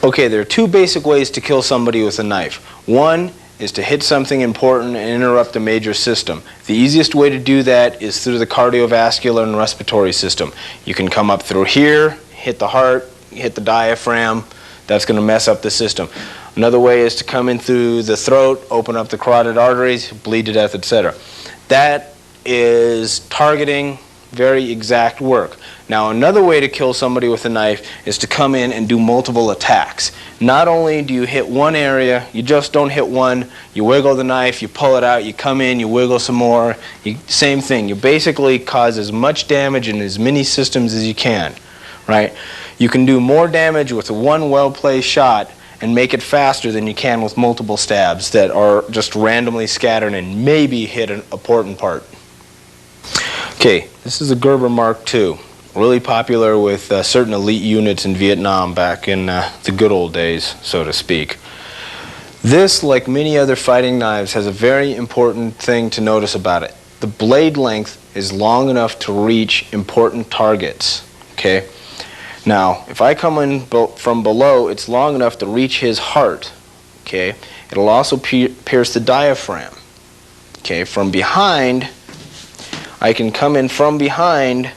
Okay, there are two basic ways to kill somebody with a knife. One is to hit something important and interrupt a major system. The easiest way to do that is through the cardiovascular and respiratory system. You can come up through here, hit the heart, hit the diaphragm. That's going to mess up the system. Another way is to come in through the throat, open up the carotid arteries, bleed to death, etc. That is targeting, very exact work. Now, another way to kill somebody with a knife is to come in and do multiple attacks. Not only do you hit one area, you just don't hit one, you wiggle the knife, you pull it out, you come in, you wiggle some more, same thing. You basically cause as much damage in as many systems as you can, right? You can do more damage with one well-placed shot and make it faster than you can with multiple stabs that are just randomly scattered and maybe hit an important part. Okay, this is a Gerber Mark II. Really popular with certain elite units in Vietnam back in the good old days, so to speak. This, like many other fighting knives, has a very important thing to notice about it. The blade length is long enough to reach important targets, okay? Now, if I come in from below, it's long enough to reach his heart, okay? It'll also pierce the diaphragm, okay? From behind, I can come in from behind.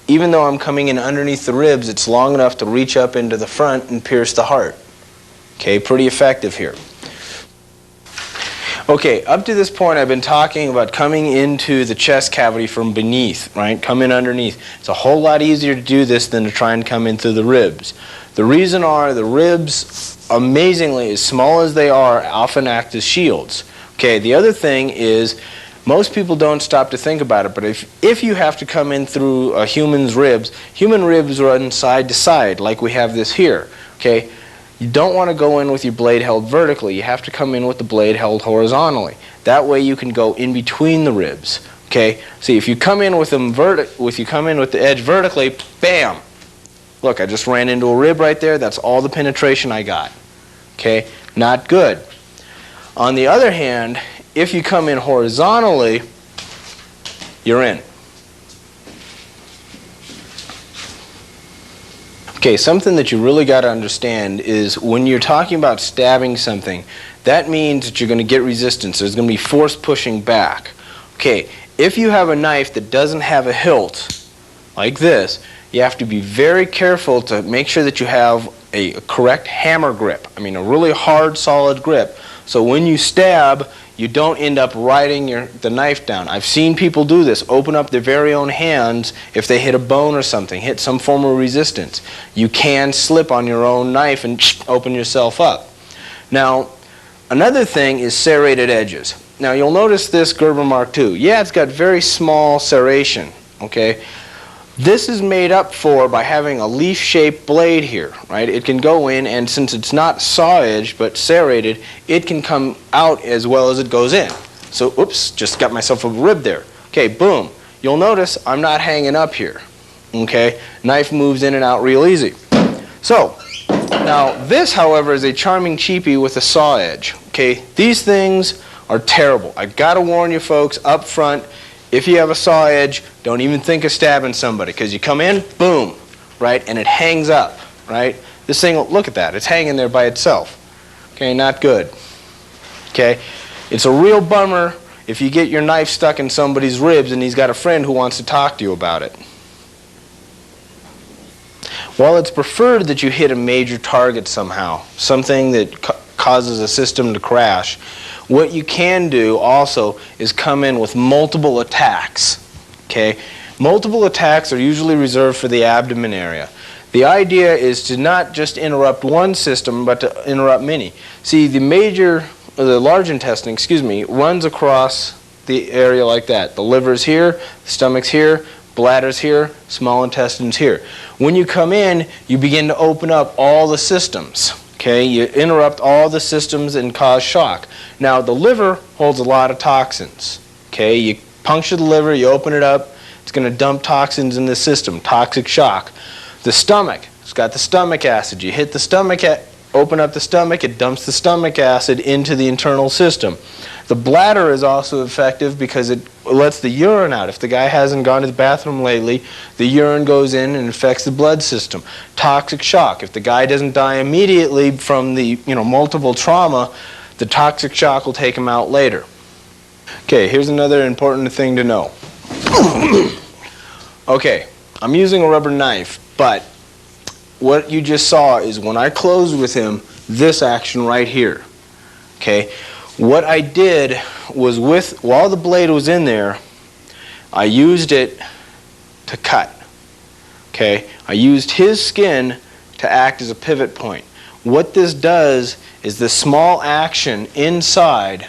Even though I'm coming in underneath the ribs, it's long enough to reach up into the front and pierce the heart. Okay, pretty effective here. Okay, up to this point I've been talking about coming into the chest cavity from beneath, right? Come in underneath. It's a whole lot easier to do this than to try and come in through the ribs. The reason are the ribs, amazingly, as small as they are, often act as shields. Okay, the other thing is, most people don't stop to think about it, but if you have to come in through a human ribs run side to side, like we have this here, okay? You don't want to go in with your blade held vertically. You have to come in with the blade held horizontally. That way you can go in between the ribs, okay? See, if you come in with the edge vertically, bam! Look, I just ran into a rib right there. That's all the penetration I got, okay? Not good. On the other hand, if you come in horizontally, you're in. Okay, something that you really got to understand is when you're talking about stabbing something, that means that you're going to get resistance. There's going to be force pushing back. Okay, if you have a knife that doesn't have a hilt, like this, you have to be very careful to make sure that you have a correct hammer grip. I mean, a really hard, solid grip. So when you stab, you don't end up riding the knife down. I've seen people do this, open up their very own hands if they hit a bone or something, hit some form of resistance. You can slip on your own knife and open yourself up. Now, another thing is serrated edges. Now, you'll notice this Gerber Mark II. Yeah, it's got very small serration, okay? This is made up for by having a leaf-shaped blade here, right? It can go in, and since it's not saw-edged but serrated, it can come out as well as it goes in. So, oops, just got myself a rib there. Okay, boom. You'll notice I'm not hanging up here, okay? Knife moves in and out real easy. So, Now, this, however, is a charming cheapie with a saw edge. Okay, these things are terrible. I gotta warn you folks up front, if you have a saw edge, don't even think of stabbing somebody, because you come in, boom, right, and it hangs up, right? This thing, look at that, it's hanging there by itself. Okay, not good. Okay, it's a real bummer if you get your knife stuck in somebody's ribs and he's got a friend who wants to talk to you about it. While it's preferred that you hit a major target somehow, something that causes a system to crash, what you can do also is come in with multiple attacks. Okay? Multiple attacks are usually reserved for the abdomen area. The idea is to not just interrupt one system, but to interrupt many. See, the large intestine, runs across the area like that. The liver's here, the stomach's here, bladder's here, small intestine's here. When you come in, you begin to open up all the systems. Okay, you interrupt all the systems and cause shock. Now, the liver holds a lot of toxins. Okay, you puncture the liver, you open it up, it's going to dump toxins in the system, toxic shock. The stomach, it's got the stomach acid. You hit the stomach, open up the stomach, it dumps the stomach acid into the internal system. The bladder is also effective because it lets the urine out. If the guy hasn't gone to the bathroom lately, the urine goes in and affects the blood system. Toxic shock. If the guy doesn't die immediately from the multiple trauma, the toxic shock will take him out later. Okay, here's another important thing to know. Okay, I'm using a rubber knife, but what you just saw is when I closed with him, this action right here. Okay, what I did was while the blade was in there, I used it to cut. Okay, I used his skin to act as a pivot point. What this does is the small action inside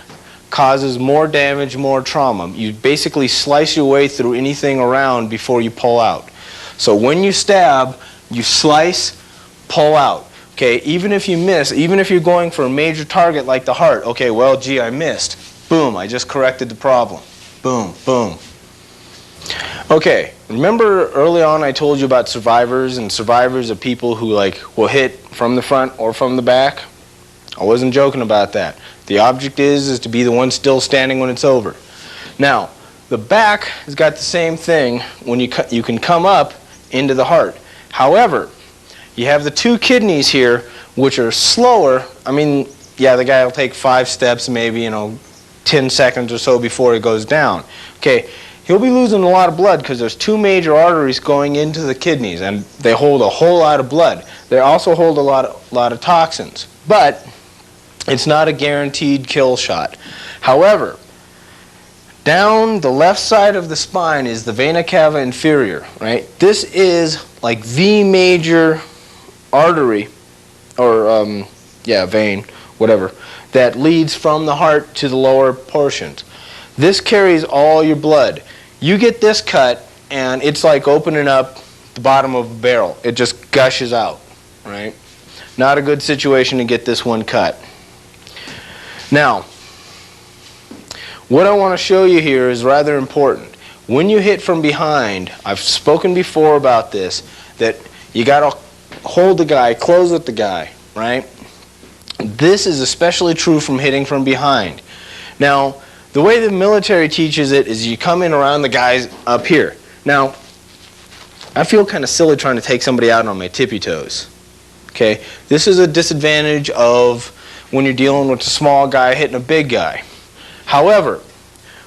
causes more damage, more trauma. You basically slice your way through anything around before you pull out. So when you stab, you slice, pull out. Okay, even if you miss, even if you're going for a major target like the heart, okay, well, gee, I missed. Boom, I just corrected the problem. Boom, boom. Okay, remember early on I told you about survivors, and survivors are people who will hit from the front or from the back? I wasn't joking about that. The object is to be the one still standing when it's over. Now, the back has got the same thing when you can come up into the heart. However, you have the two kidneys here, which are slower. I mean, yeah, the guy will take 5 steps, maybe, 10 seconds or so before he goes down. Okay, he'll be losing a lot of blood because there's 2 major arteries going into the kidneys, and they hold a whole lot of blood. They also hold a lot of toxins, but it's not a guaranteed kill shot. However, down the left side of the spine is the vena cava inferior, right? This is like the major artery, or vein, whatever, that leads from the heart to the lower portions. This carries all your blood. You get this cut, and it's like opening up the bottom of a barrel. It just gushes out, right? Not a good situation to get this one cut. Now, what I want to show you here is rather important. When you hit from behind, I've spoken before about this, that you got to hold the guy, close with the guy, right? This is especially true from hitting from behind. Now, the way the military teaches it is you come in around the guys up here. Now, I feel kind of silly trying to take somebody out on my tippy toes. Okay? This is a disadvantage of when you're dealing with a small guy hitting a big guy. However,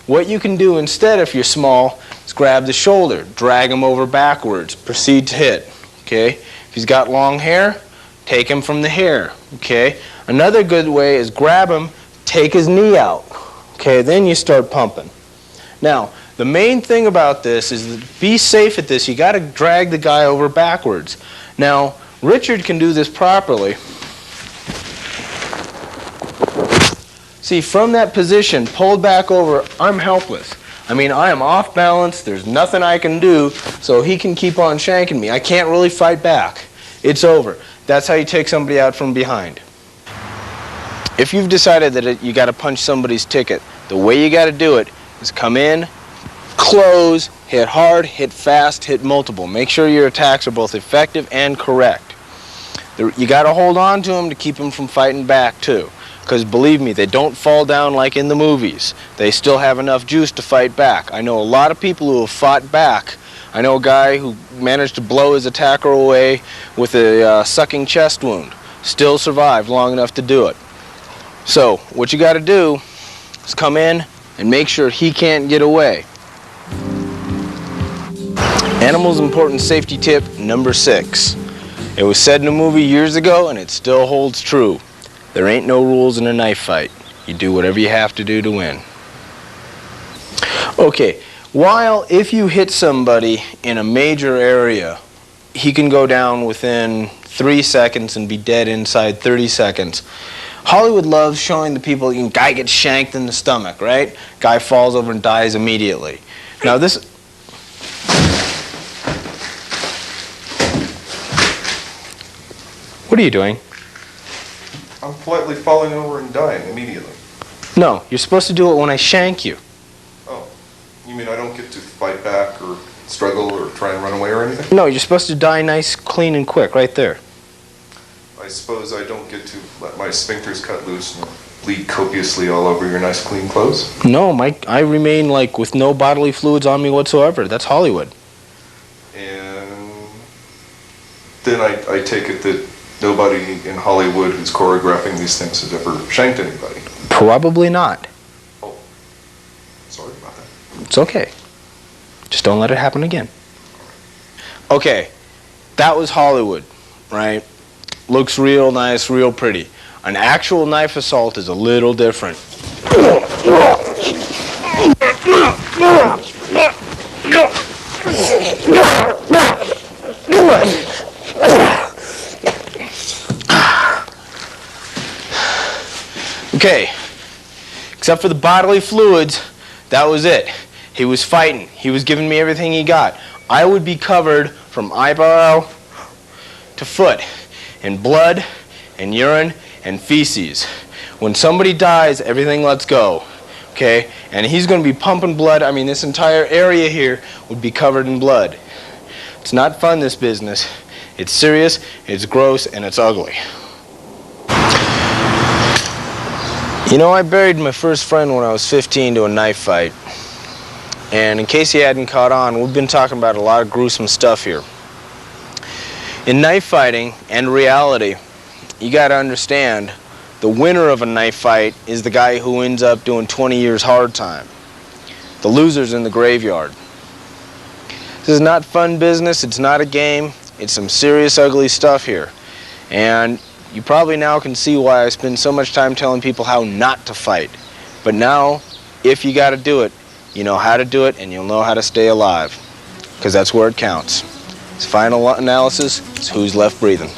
what you can do instead if you're small is grab the shoulder, drag him over backwards, proceed to hit. Okay? If he's got long hair, take him from the hair. Okay? Another good way is grab him, take his knee out. Okay, then you start pumping. Now, the main thing about this is that to be safe at this, you got to drag the guy over backwards. Now, Richard can do this properly. See, from that position, pulled back over, I'm helpless. I mean, I am off balance, there's nothing I can do, so he can keep on shanking me. I can't really fight back. It's over. That's how you take somebody out from behind. If you've decided that you got to punch somebody's ticket, the way you got to do it is come in, close, hit hard, hit fast, hit multiple. Make sure your attacks are both effective and correct. You got to hold on to them to keep them from fighting back too. Because believe me, they don't fall down like in the movies. They still have enough juice to fight back. I know a lot of people who have fought back. I know a guy who managed to blow his attacker away with a sucking chest wound. Still survived long enough to do it. So what you got to do is come in and make sure he can't get away. Animals important safety tip number 6. It was said in a movie years ago and it still holds true. There ain't no rules in a knife fight. You do whatever you have to do to win. Okay, while if you hit somebody in a major area, he can go down within 3 seconds and be dead inside 30 seconds. Hollywood loves showing the people, guy gets shanked in the stomach, right? Guy falls over and dies immediately. Now this... What are you doing? I'm politely falling over and dying immediately. No, you're supposed to do it when I shank you. Oh, you mean I don't get to fight back or struggle or try and run away or anything? No, you're supposed to die nice, clean, and quick, right there. I suppose I don't get to let my sphincters cut loose and bleed copiously all over your nice clean clothes? No, I remain like with no bodily fluids on me whatsoever. That's Hollywood. And then I take it that nobody in Hollywood who's choreographing these things has ever shanked anybody. Probably not. Oh, sorry about that. It's okay. Just don't let it happen again. Okay, that was Hollywood, right? Looks real nice, real pretty. An actual knife assault is a little different. Okay, except for the bodily fluids, that was it. He was fighting. He was giving me everything he got. I would be covered from eyebrow to foot in blood and urine and feces. When somebody dies, everything lets go, okay? And he's going to be pumping blood. I mean, this entire area here would be covered in blood. It's not fun, this business. It's serious, it's gross, and it's ugly. You know, I buried my first friend when I was 15 to a knife fight. And in case you hadn't caught on, we've been talking about a lot of gruesome stuff here. In knife fighting and reality, you got to understand the winner of a knife fight is the guy who ends up doing 20 years hard time. The loser's in the graveyard. This is not fun business. It's not a game. It's some serious, ugly stuff here. And you probably now can see why I spend so much time telling people how not to fight. But now, if you got to do it, you know how to do it and you'll know how to stay alive. Because that's where it counts. It's final analysis. It's who's left breathing.